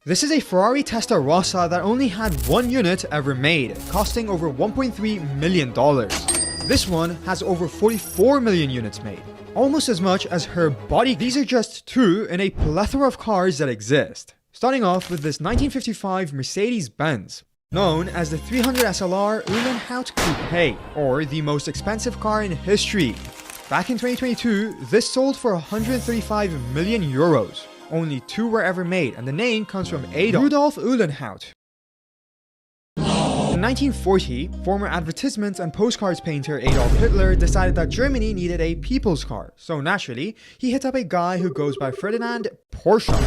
This is a Ferrari Testarossa that only had one unit ever made, costing over $1.3 million. This one has over 44 million units made, almost as much as her body. These are just two in a plethora of cars that exist. Starting off with this 1955 Mercedes-Benz, known as the 300 SLR Uhlenhaut Coupe, or the most expensive car in history. Back in 2022, this sold for 135 million euros. Only two were ever made, and the name comes from Rudolf Uhlenhaut. In 1940, former advertisements and postcards painter Adolf Hitler decided that Germany needed a people's car, so naturally, he hit up a guy who goes by Ferdinand Porsche.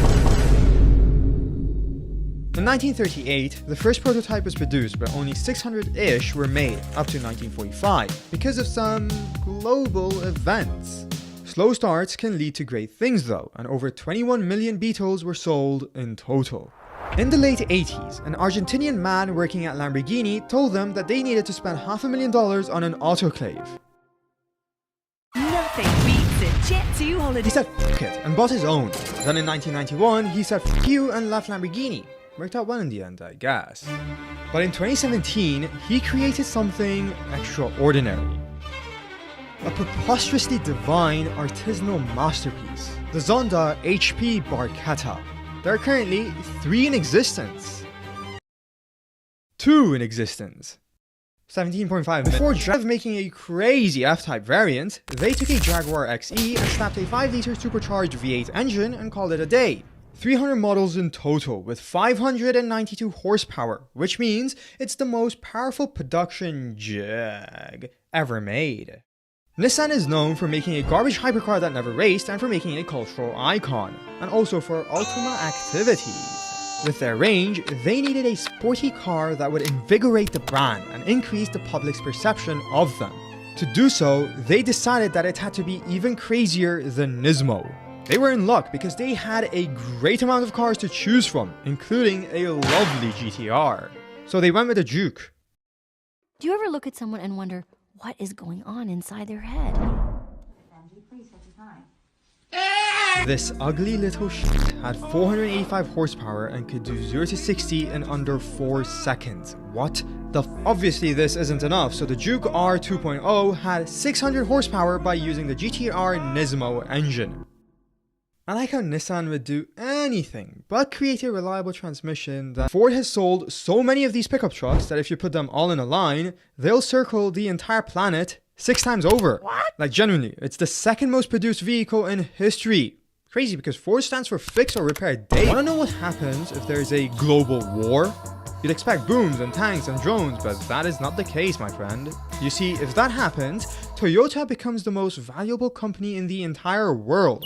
In 1938, the first prototype was produced, but only 600-ish were made up to 1945 because of some global events. Slow starts can lead to great things though, and over 21 million Beetles were sold in total. In the late 80s, an Argentinian man working at Lamborghini told them that they needed to spend $500,000 on an autoclave. Nothing beats a Jet 2 holiday. He said f it and bought his own. Then in 1991, he said f you and left Lamborghini. Worked out well in the end, I guess. But in 2017, he created something extraordinary. A preposterously divine artisanal masterpiece, the Zonda HP Barchetta. There are currently 3 in existence. 2 in existence. 17.5 Before making a crazy F-Type variant, they took a Jaguar XE and slapped a 5-liter supercharged V8 engine and called it a day. 300 models in total with 592 horsepower, which means it's the most powerful production Jag ever made. Nissan is known for making a garbage hypercar that never raced and for making a cultural icon, and also for ultima activities. With their range, they needed a sporty car that would invigorate the brand and increase the public's perception of them. To do so, they decided that it had to be even crazier than Nismo. They were in luck because they had a great amount of cars to choose from, including a lovely GTR. So they went with a Juke. Do you ever look at someone and wonder what is going on inside their head? This ugly little shit had 485 horsepower and could do 0 to 60 in under 4 seconds. What the f? Obviously this isn't enough, so the Juke R 2.0 had 600 horsepower by using the GTR Nismo engine. I like how Nissan would do anything but create a reliable transmission. That Ford has sold so many of these pickup trucks that if you put them all in a line, they'll circle the entire planet 6 times over. What? Like genuinely, it's the second most produced vehicle in history. Crazy because Ford stands for fix or repair daily. Wanna know what happens if there's a global war? You'd expect booms and tanks and drones, but that is not the case, my friend. You see, if that happens, Toyota becomes the most valuable company in the entire world.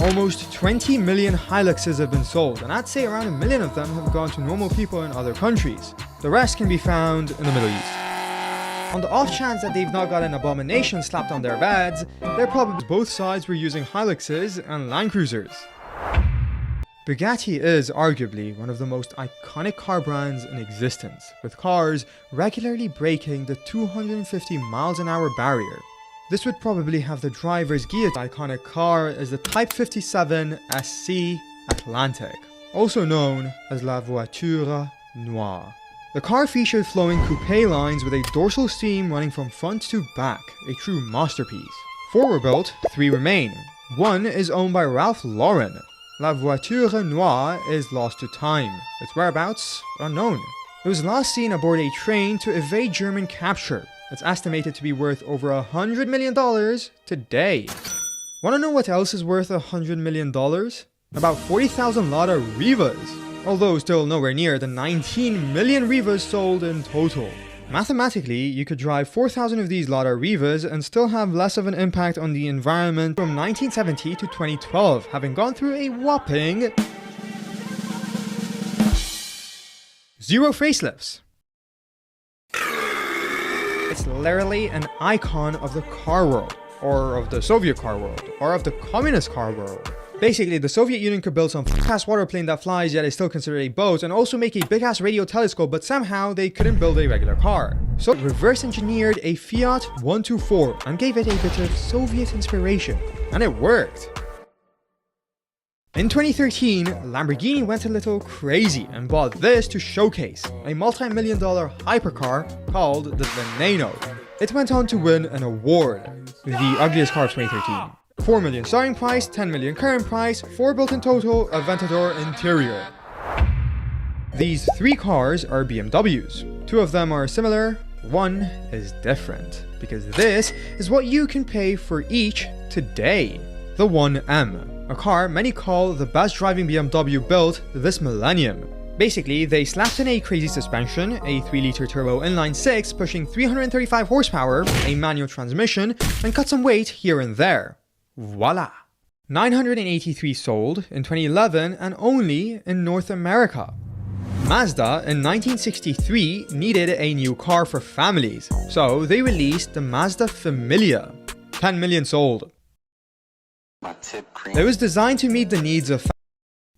Almost 20 million Hiluxes have been sold, and I'd say around 1 million of them have gone to normal people in other countries. The rest can be found in the Middle East. On the off chance that they've not got an abomination slapped on their beds, they're probably both sides were using Hiluxes and Land Cruisers. Bugatti is arguably one of the most iconic car brands in existence, with cars regularly breaking the 250 miles an hour barrier. This would probably have the driver's guillotine. Iconic car is the Type 57 SC Atlantic, also known as La Voiture Noire. The car featured flowing coupe lines with a dorsal seam running from front to back, a true masterpiece. 4 were built, 3 remain. 1 is owned by Ralph Lauren. La Voiture Noire is lost to time. Its whereabouts unknown. It was last seen aboard a train to evade German capture. It's estimated to be worth over $100 million today. Wanna know what else is worth $100 million? About 40,000 Lada Rivas, although still nowhere near the 19 million Rivas sold in total. Mathematically, you could drive 4,000 of these Lada Rivas and still have less of an impact on the environment from 1970 to 2012, having gone through a whopping 0 facelifts. It's literally an icon of the car world, or of the Soviet car world, or of the communist car world. Basically, the Soviet Union could build some f***ass waterplane that flies yet is still considered a boat, and also make a big-ass radio telescope, but somehow they couldn't build a regular car. So reverse engineered a Fiat 124 and gave it a bit of Soviet inspiration, and it worked. In 2013, Lamborghini went a little crazy and bought this to showcase a multi-million-dollar hypercar called the Veneno. It went on to win an award, the ugliest car of 2013. 4 million starting price, 10 million current price, 4 built in total, Aventador interior. These 3 cars are BMWs. 2 of them are similar, 1 is different, because this is what you can pay for each today. The 1M, a car many call the best driving BMW built this millennium. Basically, they slapped in a crazy suspension, a 3-liter turbo inline 6 pushing 335 horsepower, a manual transmission, and cut some weight here and there. Voila! 983 sold in 2011 and only in North America. Mazda in 1963 needed a new car for families, so they released the Mazda Familia. 10 million sold. It was designed to meet the needs of families.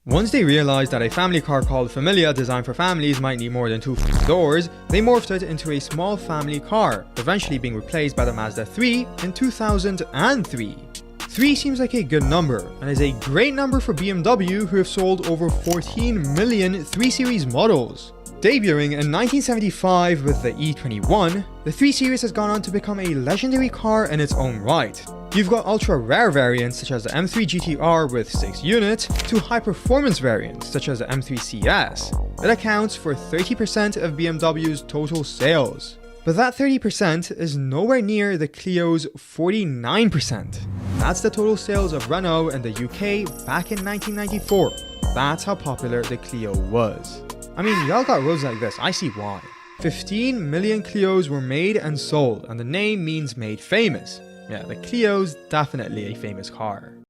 Once they realized that a family car called Familia designed for families might need more than 2 doors, they morphed it into a small family car, eventually being replaced by the Mazda 3 in 2003. 3 seems like a good number, and is a great number for BMW, who have sold over 14 million 3 Series models. Debuting in 1975 with the E21, the 3 Series has gone on to become a legendary car in its own right. You've got ultra-rare variants such as the M3 GTR with 6 units, to high-performance variants such as the M3 CS. It accounts for 30% of BMW's total sales. But that 30% is nowhere near the Clio's 49%. That's the total sales of Renault in the UK back in 1994. That's how popular the Clio was. I mean, y'all got roads like this, I see why. 15 million Clios were made and sold, and the name means made famous. Yeah, the Clio's definitely a famous car.